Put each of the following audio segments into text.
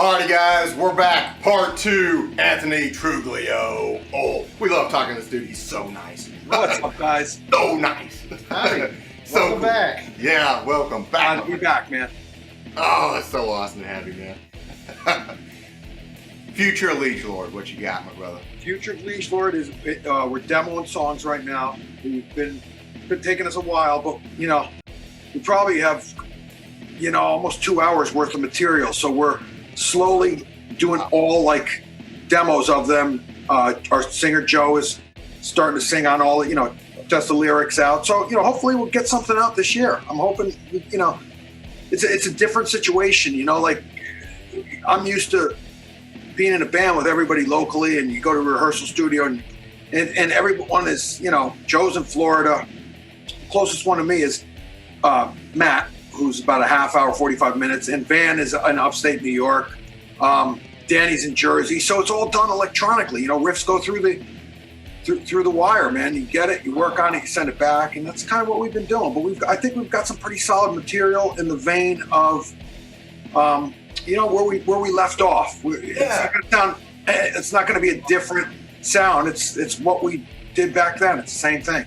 Alrighty guys, we're back. Part 2, Anthony Truglio. Oh, we love talking to this dude. He's so nice. What's up, guys? So nice. Howdy. So Welcome cool. back. Yeah, welcome back. We're back, man. Oh, that's so awesome to have you, man. Future Liege Lord, what you got, my brother? Future of Liege Lord is we're demoing songs right now. We've been taking us a while, but we probably have almost 2 hours worth of material. So we're slowly doing all like demos of them. Our singer Joe is starting to sing on all test the lyrics out. So hopefully we'll get something out this year. I'm hoping it's a different situation. Like I'm used to being in a band with everybody locally, and you go to a rehearsal studio and everyone is, Joe's in Florida. The closest one to me is Matt, who's about a half hour, 45 minutes, and Van is in upstate New York. Danny's in Jersey. So it's all done electronically. Riffs go through the wire, man. You get it, you work on it, you send it back, and that's kind of what we've been doing. But I think we've got some pretty solid material in the vein of where we left off. It's not going to be a different sound. It's what we did back then. It's the same thing.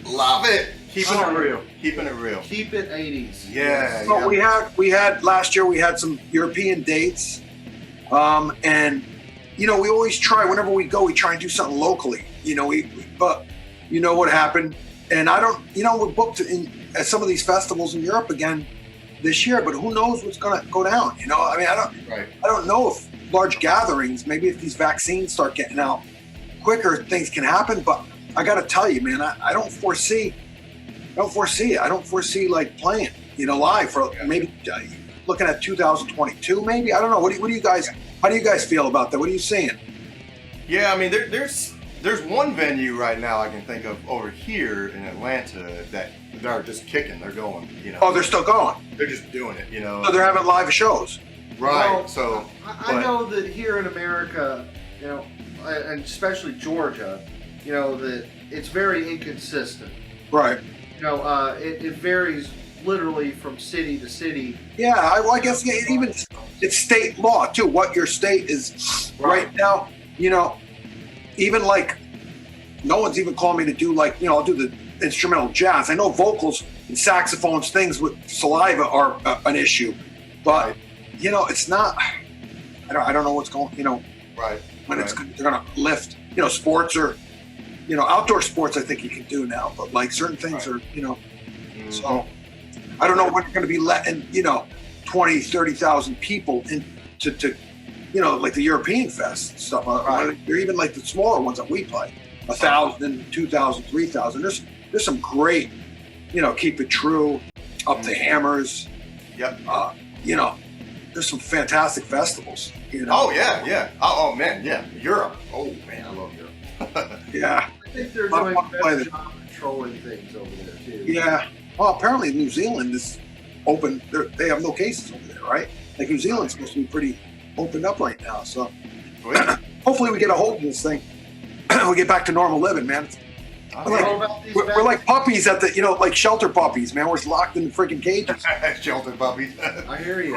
Love it. Keeping it real. Keeping it real. Keep it 80s. Yeah. So we had last year. We had some European dates, and we always try whenever we go. We try and do something locally. But what happened, and I don't. We're booked at some of these festivals in Europe again this year, but who knows what's going to go down? I don't know if large gatherings, maybe if these vaccines start getting out quicker, things can happen. But I got to tell you, man, I don't foresee it. I don't foresee like playing, live for maybe looking at 2022, maybe. I don't know. What do you guys? How do you guys feel about that? What are you seeing? Yeah, I mean, there's one venue right now I can think of over here in Atlanta that they're just kicking. They're going. Oh, they're still going. They're just doing it. So they're having live shows. Right. Well, so I know that here in America, and especially Georgia, that it's very inconsistent. Right. It varies literally from city to city. Yeah, I guess even it's state law too. What your state is right now, even like no one's even calling me to do I'll do the instrumental jazz. I know vocals and saxophones, things with saliva are an issue, but it's not. I don't know what's going. Right. When they're gonna lift. Sports or outdoor sports. I think you can do now, but like certain things are. Mm-hmm. So I don't know when you're going to be letting 20, 30,000 people into like the European Fest stuff. Or even like the smaller ones that we play, 1,000, 2,000, 3,000. There's some great, Keep It True, Up the Hammers. Yep. There's some fantastic festivals. Oh yeah. Oh man, yeah. Europe. Oh man, I love Europe. Yeah. I think they're doing a better job controlling things over there too. Yeah. Well, apparently New Zealand is open. They have no cases over there, right? Like New Zealand's supposed to be pretty opened up right now. So hopefully we get a hold of this thing. We get back to normal living, man. We're like puppies at the, like shelter puppies, man. We're locked in freaking cages. Shelter puppies. I hear you.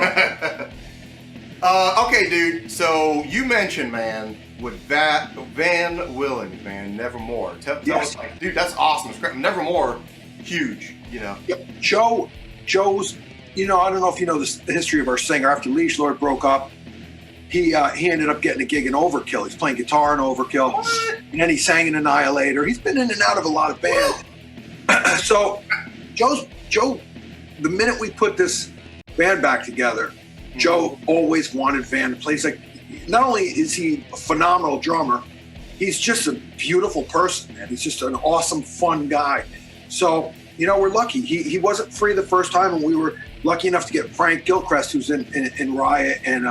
Okay, dude. So you mentioned, man, with that Van Willens, man, Nevermore. Tell us, dude, that's awesome. Nevermore, huge. Yep. Joe's. I don't know if you know the history of our singer. After Liege Lord broke up, he ended up getting a gig in Overkill. He's playing guitar in Overkill, and then he sang in Annihilator. He's been in and out of a lot of bands. So, Joe, the minute we put this band back together, Joe always wanted Van to play. He's like, not only is he a phenomenal drummer, he's just a beautiful person, man. He's just an awesome, fun guy. So, we're lucky. He wasn't free the first time, and we were lucky enough to get Frank Gilchrist, who's in Riot, and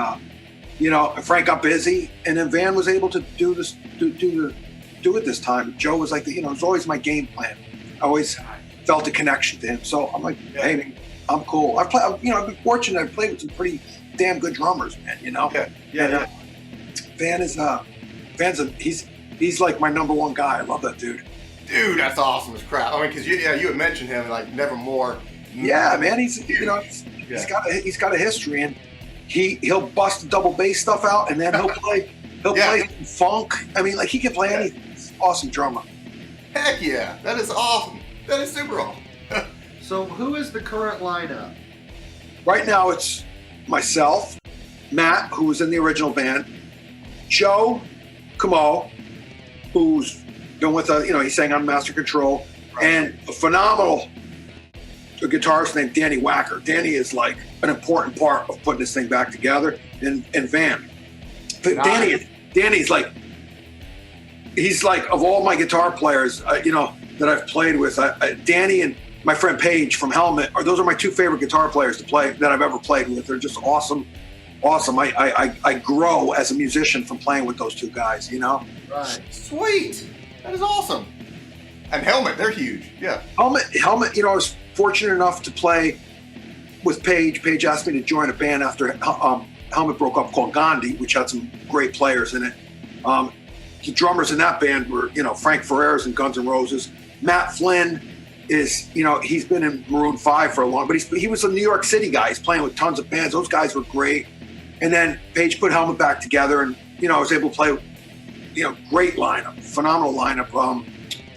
Frank got busy, and then Van was able to do it this time. Joe was like, it was always my game plan. I always felt a connection to him. So I'm like, hey, man, I'm cool. I've been fortunate. I've played with some pretty damn good drummers, man. Yeah. Van's he's like my number one guy. I love that dude. Dude, that's awesome as crap. I mean, because you had mentioned him like Nevermore. Yeah, man. He's got a history, and he'll bust the double bass stuff out, and then he'll play some funk. I mean, like he can play anything. He's an awesome drummer. Heck yeah, that is awesome. That is super awesome. So who is the current lineup? Right now it's myself, Matt, who was in the original band, Joe Camo, who's been with us, he sang on Master Control, and a phenomenal guitarist named Danny Wacker. Danny is like an important part of putting this thing back together, and Van. But Danny's like, he's like, of all my guitar players, that I've played with, Danny and my friend Paige from Helmet, those are my two favorite guitar players to play that I've ever played with. They're just awesome. I grow as a musician from playing with those two guys, Right. Sweet. That is awesome. And Helmet, they're huge. Yeah. Helmet, I was fortunate enough to play with Paige. Paige asked me to join a band after Helmet broke up called Gandhi, which had some great players in it. The drummers in that band were, Frank Ferrer's in Guns N' Roses. Matt Flynn is, he's been in Maroon 5 for a long, but he was a New York City guy. He's playing with tons of bands. Those guys were great. And then Paige put Helmet back together, and, I was able to play, great lineup, phenomenal lineup.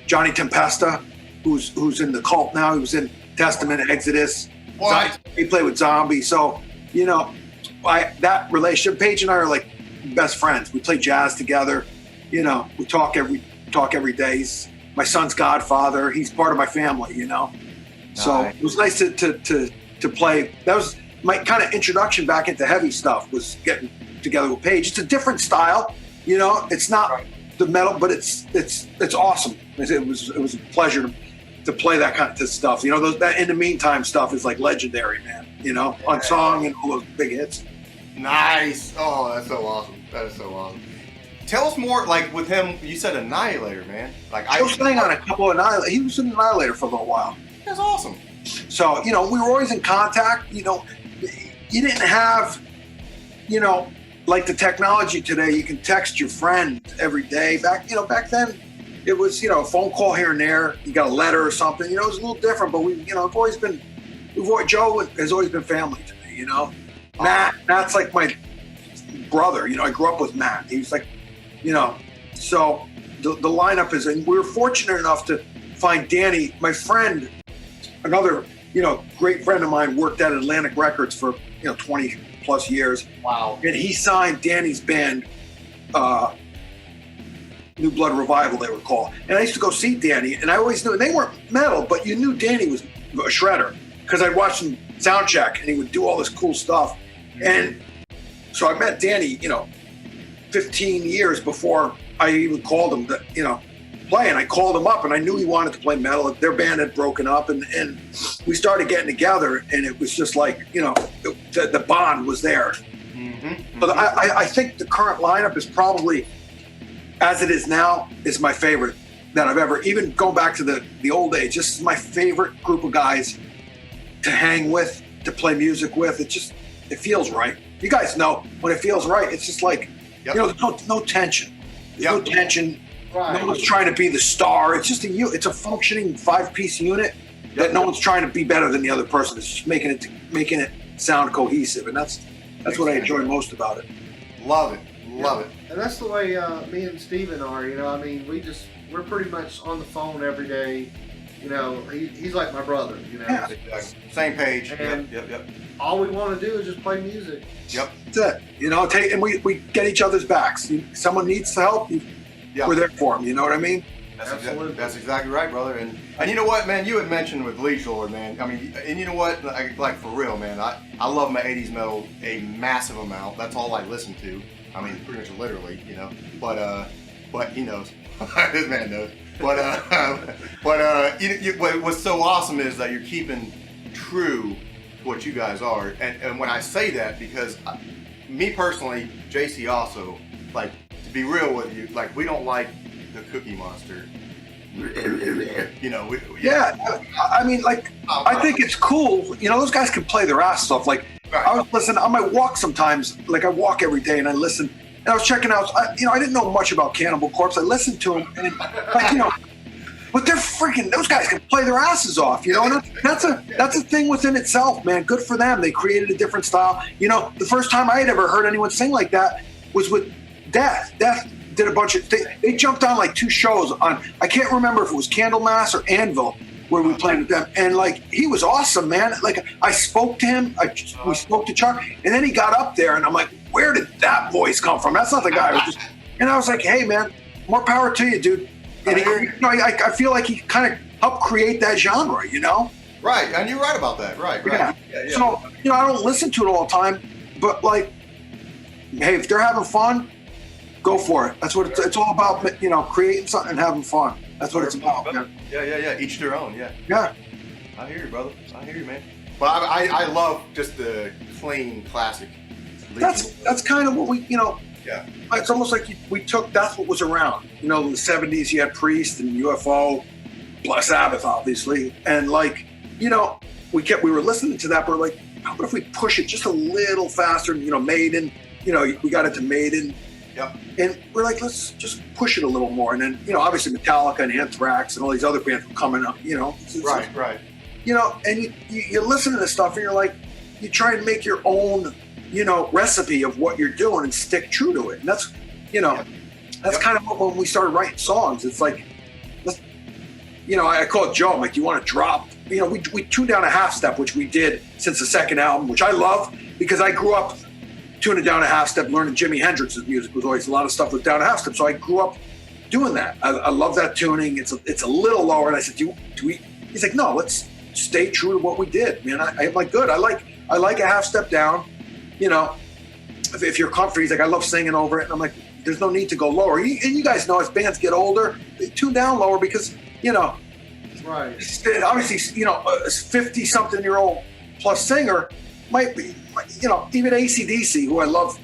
Johnny Tempesta, who's in the Cult now. He was in Testament, Exodus. What? He played with Zombie. So, that relationship, Paige and I are like best friends. We play jazz together. We talk every day. He's my son's godfather. He's part of my family, So it was nice to play. That was my kind of introduction back into heavy stuff, was getting together with Paige. It's a different style, It's not the metal, but it's awesome. It was a pleasure to play that kind of stuff. That In the Meantime stuff is like legendary, man. On Song and all those big hits. Nice. Oh, that's so awesome. That is so awesome. Tell us more, like with him, you said Annihilator, man. I was playing on a couple of Annihilator. He was an Annihilator for a little while. That's awesome. So, we were always in contact. You didn't have, like the technology today, you can text your friend every day. Back then, it was, a phone call here and there. You got a letter or something. It was a little different, but Joe has always been family to me, Matt's like my brother. I grew up with Matt. He was like, so the lineup is, and we were fortunate enough to find Danny, my friend, another, great friend of mine, worked at Atlantic Records for, 20 plus years. Wow. And he signed Danny's band, New Blood Revival, they were called. And I used to go see Danny, and I always knew, and they weren't metal, but you knew Danny was a shredder because I'd watch him sound check, and he would do all this cool stuff. And so I met Danny, 15 years before I even called him to, play. And I called him up, and I knew he wanted to play metal. Their band had broken up, and we started getting together, and it was just like, the bond was there. Mm-hmm. But I think the current lineup is probably, as it is now, is my favorite that I've ever, even going back to the old days, just my favorite group of guys to hang with, to play music with. It feels right. You guys know when it feels right, it's just like, there's no tension. There's no tension. Right. No one's trying to be the star. It's just it's a functioning 5-piece unit that no one's trying to be better than the other person. It's just making it sound cohesive, and that's what I enjoy most about it. Love it. And that's the way me and Steven are. We're pretty much on the phone every day. He's like my brother. Yeah. Exactly. Same page. And Yep. all we want to do is just play music. Yep. That's it. And we get each other's backs. Someone needs to help, we're there for them. You know what I mean? Absolutely. That's exactly right, brother. And you know what, man? You had mentioned with Liege Lord, man. And you know what? Like for real, man. I love my 80s metal a massive amount. That's all I listen to. Pretty much literally, But he knows. This man knows. What's so awesome is that you're keeping true to what you guys are. And when I say that, because me personally, Jacy also, like, to be real with you, like, we don't like the Cookie Monster. I think it's cool. Those guys can play their asses off. Like, right. I was listening on my walk sometimes. Like, I walk every day and I listen. And I was checking out. I didn't know much about Cannibal Corpse. I listened to them, and but they're freaking. Those guys can play their asses off, you know. And that's a thing within itself, man. Good for them. They created a different style. You know, the first time I had ever heard anyone sing like that was with Death. Death did a bunch of. They jumped on like 2 shows on. I can't remember if it was Candlemass or Anvil where we played with them, and like he was awesome, man. Like I spoke to him. We spoke to Chuck, and then he got up there, and I'm like, where did that voice come from? That's not the guy who just. And I was like, hey, man, more power to you, dude. And I feel like he kind of helped create that genre, you know? Right, and you're right about that. Right. Yeah. So, you know, I don't listen to it all the time, but like, hey, if they're having fun, go for it. That's what it's all about, you know, creating something and having fun. That's what it's about, man. Yeah. Each their own, yeah. Yeah. I hear you, brother. I hear you, man. But I love just the clean classic. That's kind of what we, you know. Yeah. It's almost like we took, that's what was around. You know, in the 70s, you had Priest and UFO, Black Sabbath, obviously. And like, you know, we were listening to that, but we're like, how about if we push it just a little faster? You know, Maiden, you know, we got into Maiden. Yep. And we're like, let's just push it a little more. And then, you know, obviously Metallica and Anthrax and all these other bands were coming up, you know. Right. You know, and you listen to this stuff and you're like, you try and make your own, you know, recipe of what you're doing and stick true to it. And that's, you know, that's kind of what, when we started writing songs, it's like, you know, I called Joe, I'm like, do you want to drop? You know, we tuned down a half step, which we did since the second album, which I love because I grew up tuning down a half step, learning Jimi Hendrix's music was always a lot of stuff with down a half step. So I grew up doing that. I love that tuning. It's a little lower. And I said, do we? He's like, no, let's stay true to what we did, man. I'm like, good. I like a half step down. You know, if you're comfortable, he's like, I love singing over it. And I'm like, there's no need to go lower. And you guys know as bands get older, they tune down lower because, you know, right. Obviously, you know, a 50-something-year-old plus singer might be, you know, even AC/DC, who I love,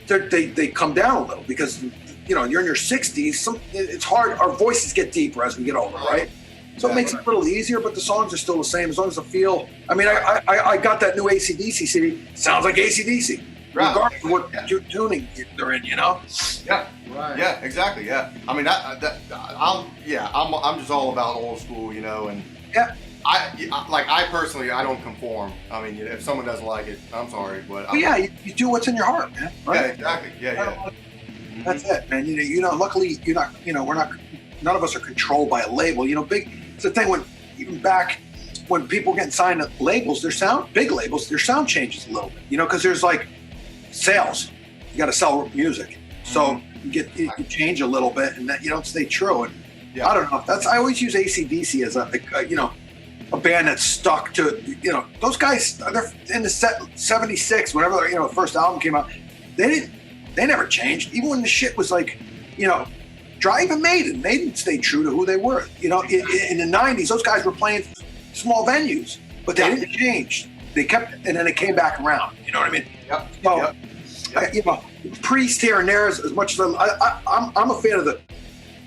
they come down a little because, you know, you're in your 60s. It's hard. Our voices get deeper as we get older, right? So it makes it a little easier, but the songs are still the same as long as the feel. I mean, I got that new AC/DC CD. Sounds like AC/DC, regardless of what tuning they're in, you know? Yeah. Right. Yeah, exactly. Yeah. I mean, I'm just all about old school, you know, and I personally, I don't conform. I mean, if someone doesn't like it, I'm sorry, but you do what's in your heart, man. Right? Yeah, exactly. Yeah. That's it, man. You know, luckily you're not. You know, we're not. None of us are controlled by a label. You know, it's the thing even back when people getting signed to labels, big labels, their sound changes a little bit. You know, because there's like sales. You got to sell music, so you change a little bit, and that you don't stay true. And I don't know. I always use AC/DC as a band that's stuck to, you know, those guys. They're in the 76, whenever the first album came out. They never changed, even when the shit was like, you know. Even Maiden stayed true to who they were. You know, in the 90s, those guys were playing small venues, but they didn't change. They kept, and then they came back around. You know what I mean? Yep. So, you know, Priest here and there, as much as I'm a fan of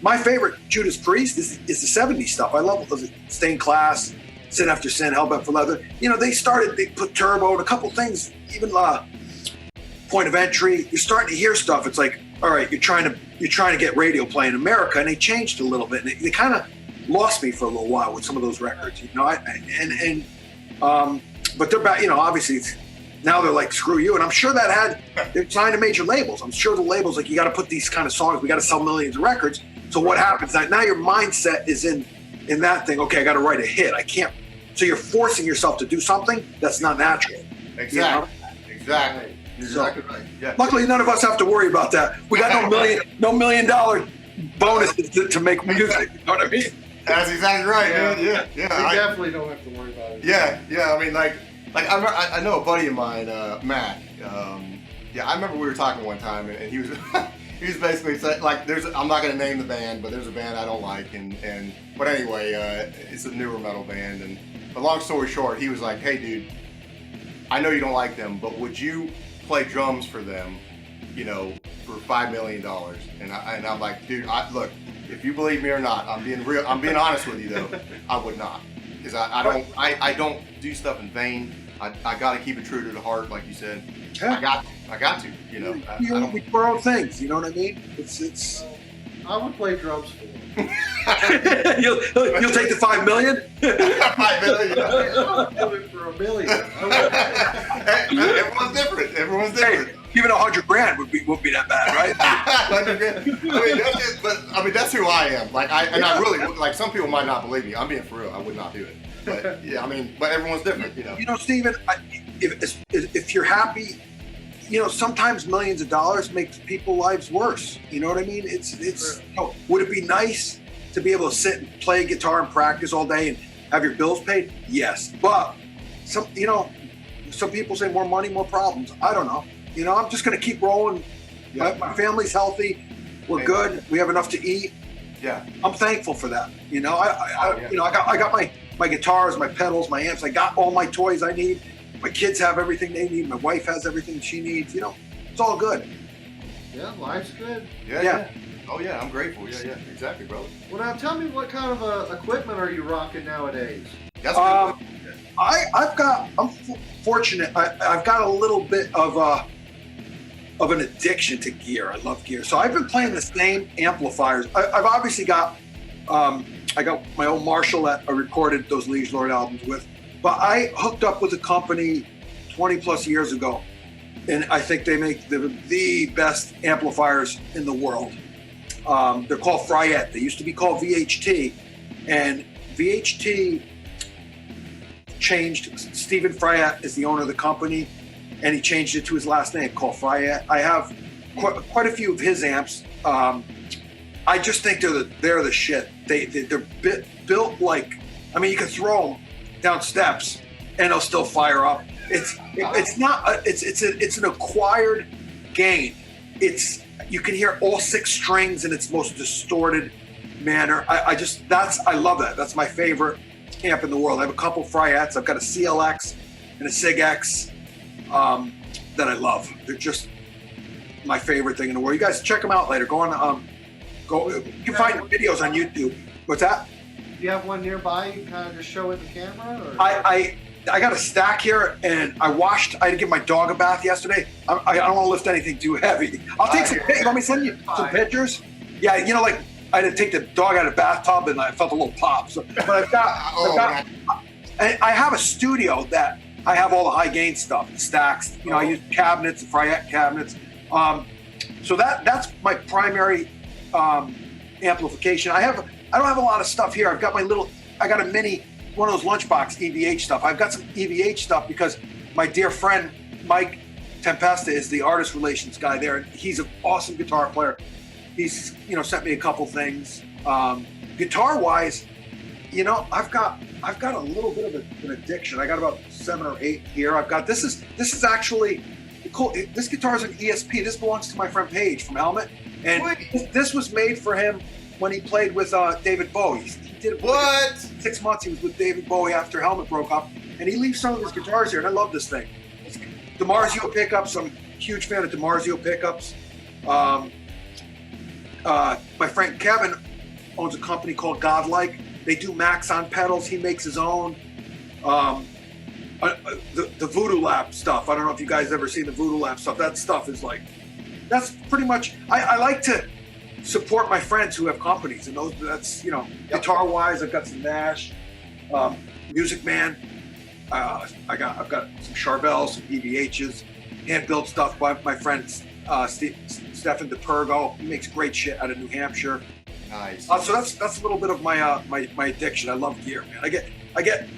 my favorite Judas Priest is the 70s stuff. I love Stained Class, Sin After Sin, Hellbent for Leather. You know, they put Turbo and a couple things, even Point of Entry. You're starting to hear stuff. It's like, all right, you're trying to get radio play in America, and they changed a little bit. And they kind of lost me for a little while with some of those records, you know. But they're back, you know. Obviously, now they're like, screw you. And I'm sure they're signed to major labels. I'm sure the labels like, you got to put these kind of songs. We got to sell millions of records. So what happens now? Your mindset is in that thing. Okay, I got to write a hit. I can't. So you're forcing yourself to do something that's not natural. Exactly. You know? Exactly. Exactly right. Yeah. Luckily, none of us have to worry about that. We got no $1 million bonuses to make music. You know what I mean? That's exactly right. Yeah. We definitely don't have to worry about it. Yeah. I mean, like I know a buddy of mine, Matt. I remember we were talking one time, and he was he was basically saying, like, I'm not going to name the band, but there's a band I don't like, but anyway, it's a newer metal band, but long story short, he was like, hey, dude, I know you don't like them, but would you play drums for them, you know, for $5 million? And I'm like, dude, look, if you believe me or not, I'm being honest with you though, I would not, because I don't do stuff in vain. I got to keep it true to the heart, like you said. Yeah. I got to, you know. We borrow things, you know what I mean? It's. I would play drums for them. You'll take the $5 million? $5 million. I'll do it for $1 million. Everyone's different. Everyone's different. Hey, even $100,000 wouldn't be that bad, right? I mean, that's who I am. Like, I really, like, some people might not believe me. I'm being for real. I would not do it. But yeah, I mean, but everyone's different, you know. You know, Steven, if you're happy, you know, sometimes millions of dollars makes people's lives worse. You know what I mean? It's you know, would it be nice to be able to sit and play guitar and practice all day and have your bills paid? Yes, but some people say more money, more problems. I don't know. You know, I'm just going to keep rolling. Yeah. My family's healthy. We're good. We have enough to eat. Yeah. I'm thankful for that. You know, I got my guitars, my pedals, my amps. I got all my toys I need. My kids have everything they need. My wife has everything she needs. You know, it's all good. Yeah, life's good. Yeah. Oh yeah, I'm grateful. Yeah, exactly, brother. Well, now tell me, what kind of equipment are you rocking nowadays? That's good. I'm fortunate. I've got a little bit of an addiction to gear. I love gear. So I've been playing the same amplifiers. I've obviously got, I got my own Marshall that I recorded those Liege Lord albums with, but I hooked up with a company 20 plus years ago, and I think they make the best amplifiers in the world. They're called Fryette. They used to be called VHT, and VHT changed. Stephen Fryette is the owner of the company, and he changed it to his last name, called Fryette. I have quite a few of his amps. I just think they're the shit. They're built like, I mean, you can throw them down steps and they'll still fire up. It's an acquired gain. You can hear all 6 strings in its most distorted manner. I love that. That's my favorite amp in the world. I have a couple Fryettes. I've got a CLX and a SIG-X that I love. They're just my favorite thing in the world. You guys check them out later. Go on. You can find videos on YouTube. What's that? Do you have one nearby? You can kind of just show it in the camera? Or? I got a stack here, and I had to give my dog a bath yesterday. I don't want to lift anything too heavy. I'll take some pictures. Let me send you some pictures. Yeah, you know, like I had to take the dog out of the bathtub, and I felt a little pop. So, but I have a studio that I have all the high gain stuff, the stacks. You know, I use cabinets, Fryette cabinets. So that's my primary amplification. I don't have a lot of stuff here. I got a mini, one of those lunchbox EVH stuff. I've got some EVH stuff because my dear friend Mike Tempesta is the artist relations guy there, and he's an awesome guitar player. He's sent me a couple things. Guitar wise, I've got a little bit of an addiction. I got about 7 or 8 here. I've got this is actually cool. This guitar is an ESP. This belongs to my friend Paige from Helmet, and this was made for him when he played with David Bowie. He did it 6 months. He was with David Bowie after Helmet broke up, and he leaves some of his guitars here, and I love this thing. DiMarzio pickups. I'm a huge fan of DiMarzio pickups. My friend Kevin owns a company called Godlike. They do Maxon pedals. He makes his own. The Voodoo Lab stuff. I don't know if you guys ever seen the Voodoo Lab stuff. That stuff is like, that's pretty much. I like to support my friends who have companies, and that's guitar wise. I've got some Nash, Music Man. I've got some Charvels, some EVHs, hand built stuff by my friend Stefan DePergo. He makes great shit out of New Hampshire. Nice. So that's a little bit of my my addiction. I love gear, man. I get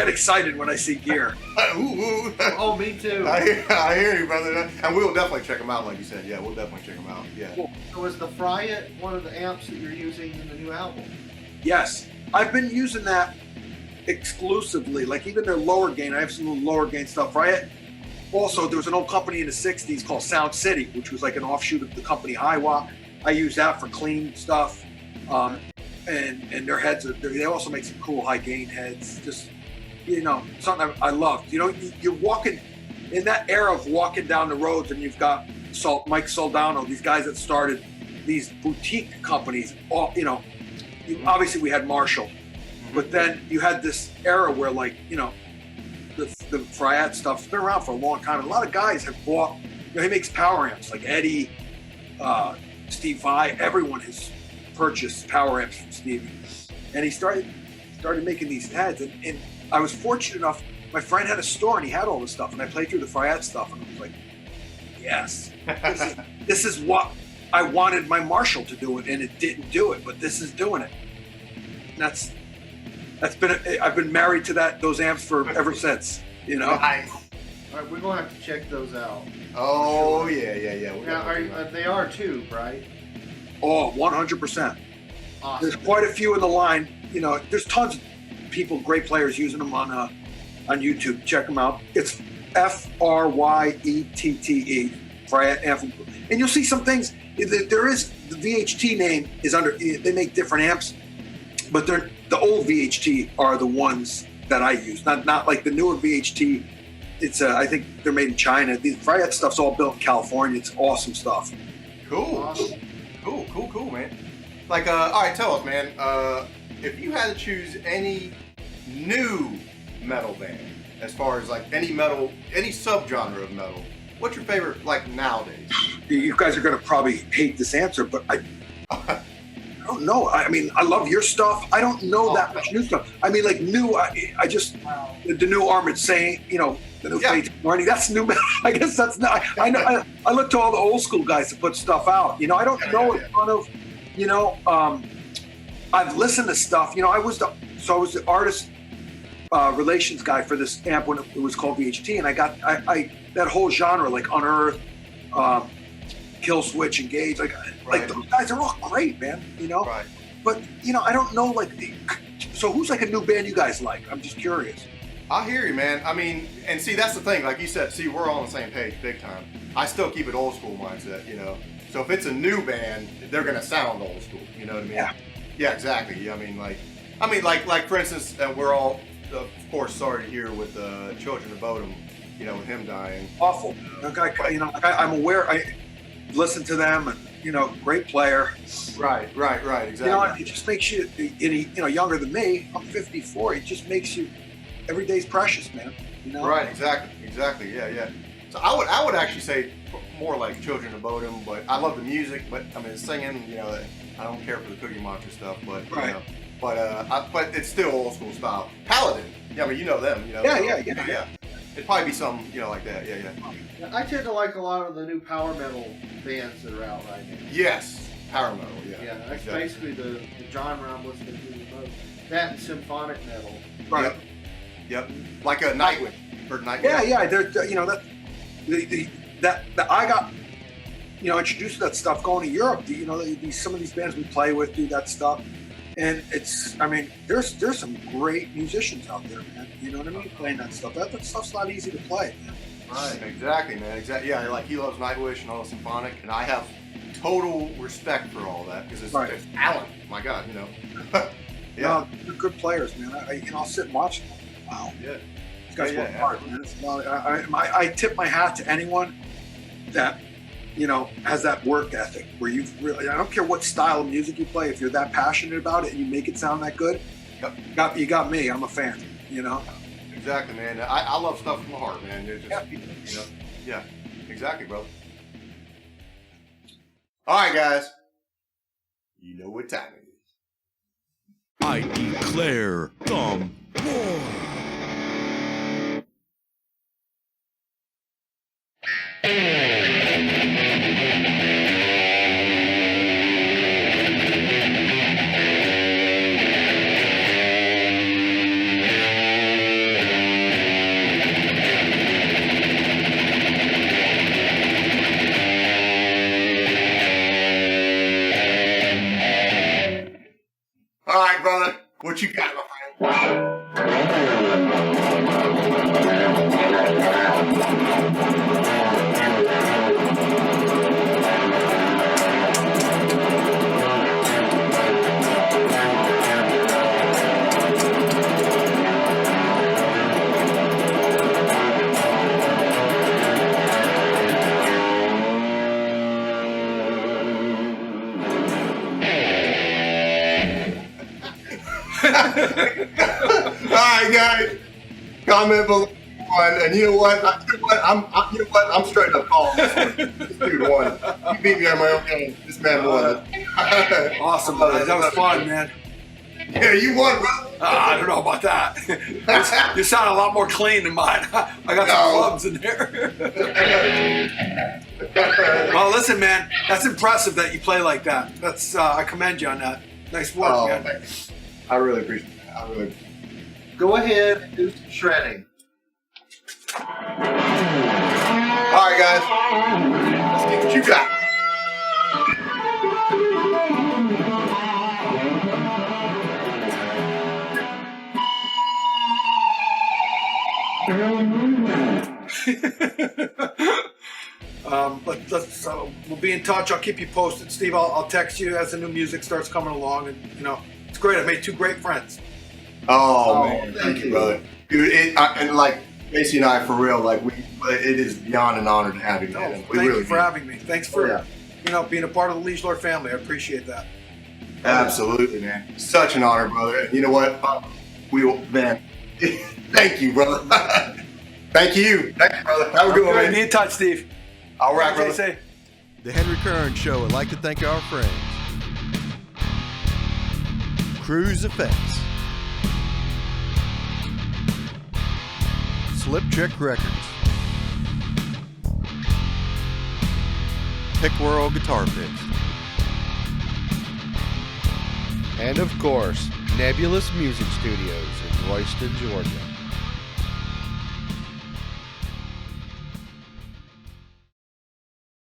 excited when I see gear. Ooh. Oh, me too. I hear you, brother. And we'll definitely check them out, like you said. Yeah, we'll definitely check them out. Yeah. Cool. So is the Fryette one of the amps that you're using in the new album? Yes, I've been using that exclusively. Like even their lower gain, I have some little lower gain stuff. Fryette. Also, there was an old company in the '60s called Sound City, which was like an offshoot of the company Hiwa. I use that for clean stuff. And their heads they also make some cool high gain heads. Just something I loved. You're walking in that era of walking down the roads, and you've got Mike Soldano, these guys that started these boutique companies. Obviously we had Marshall, but then you had this era where the Fryette stuff's been around for a long time. A lot of guys have bought. He makes power amps like Eddie, Steve Vai. Everyone has purchase power amps from Stevie, and he started making these heads, and I was fortunate enough. My friend had a store and he had all this stuff, and I played through the Fryette stuff, and I was like, yes, this is what I wanted my Marshall to do it, and it didn't do it, but this is doing it. And I've been married to those amps for ever since, you know. Nice. All right, we're gonna have to check those out. Oh yeah. Now, they are too, right? Oh, 100%. Awesome. There's quite a few in the line. You know, there's tons of people, great players, using them on YouTube. Check them out. It's Fryette, Fryette amp, and you'll see some things. There is the VHT name is under. They make different amps, but the old VHT are the ones that I use. Not like the newer VHT. It's I think they're made in China. The Fryette stuff's all built in California. It's awesome stuff. Cool. Awesome. Cool, man. Like, all right, tell us, man. If you had to choose any new metal band, as far as like any subgenre of metal, what's your favorite, like, nowadays? You guys are going to probably hate this answer, but I don't know. I mean, I love your stuff. I don't know that much new stuff. I mean, like new. I just the new Armored Saint. You know, the new Faith Warning. That's new metal. I guess that's not. I know. I look to all the old school guys to put stuff out. You know, I don't know a ton of. You know, I've listened to stuff. You know, I was the artist relations guy for this amp when it was called VHT, and I got that whole genre, like Unearth, Kill Switch, Engage, like those guys are all great, man. You know, but you know, I don't know, like, so who's like a new band you guys like? I'm just curious. I hear you, man. I mean, and see, that's the thing. Like you said, see, we're all on the same page, big time. I still keep it old school mindset, you know. So if it's a new band, they're gonna sound old school. You know what I mean? Yeah, exactly. I mean, like for instance, we're all, of course, sorry to hear with Children of Bodom, you know, with him dying. Awful. You know, I'm aware. I listen to them, and you know, great player. Right. Exactly. You know, it just makes you, you know, younger than me. I'm 54. It just makes you, every day's precious, man. You know. Right. Exactly. Yeah. So I would actually say more like Children of Bodom, but I love the music. But I mean, singing, you know, I don't care for the Cookie Monster stuff, but you know, but it's still old school style. Paladin. Yeah, I mean, you know them. You know. Yeah. It'd probably be something, you know, like that. Yeah. I tend to like a lot of the new power metal bands that are out right now. Yes, power metal. Yeah, that's basically the genre I'm listening to the most. That and symphonic metal. Right. Yep. Like a Nightwish. Or Nightwish. Yeah. They're, you know, that I got, you know, introduced to that stuff going to Europe. You know, some of these bands we play with do that stuff, and it's, I mean, there's some great musicians out there, man. You know what I mean? Playing that stuff. That stuff's not easy to play, man. Right. Exactly, man. Exactly. Yeah. Like he loves Nightwish and all the symphonic, and I have total respect for all that because it's talent. My God, you know. No, they're good players, man. I'll sit and watch them. Wow. Yeah. These guys work hard, man. It's a lot. I tip my hat to anyone that, you know, has that work ethic where you really, I don't care what style of music you play, if you're that passionate about it and you make it sound that good, you got me. I'm a fan, you know? Exactly, man. I love stuff from the heart, man. Just, you know, yeah, exactly, bro. All right, guys. You know what time it is. I declare thumb war. All right, brother. What you got, my friend? All right, guys. Comment below fun. And you know what? I'm straight up calling this dude won. You beat me on my own game. This man won. Awesome, guys. That was fun, man. Yeah, you won, bro. I don't know about that. You sound a lot more clean than mine. I got some clubs in there. Well, listen, man. That's impressive that you play like that. That's I commend you on that. Nice work, man. Thanks. I really appreciate that. Go ahead and do some shredding. All right, guys. Let's see what you got. We'll be in touch. I'll keep you posted, Steve. I'll text you as the new music starts coming along, and it's great. I made 2 great friends. Oh man, thank you, brother. Dude, and like Jacy and I, for real, like it is beyond an honor to have you, man. Thank you for having me. Thanks for being a part of the Liege Lord family. I appreciate that. Absolutely, man. Such an honor, brother. And you know what? Man. Thank you, brother. Thank you, brother. Have a good one, man. Be in touch, Steve. All right, brother. Jacy. The Henry-Kern Show would like to thank our friends Kruse Effects, Slip Check Records, Pick World Guitar Picks, and of course, Nebulous Music Studios in Royston, Georgia.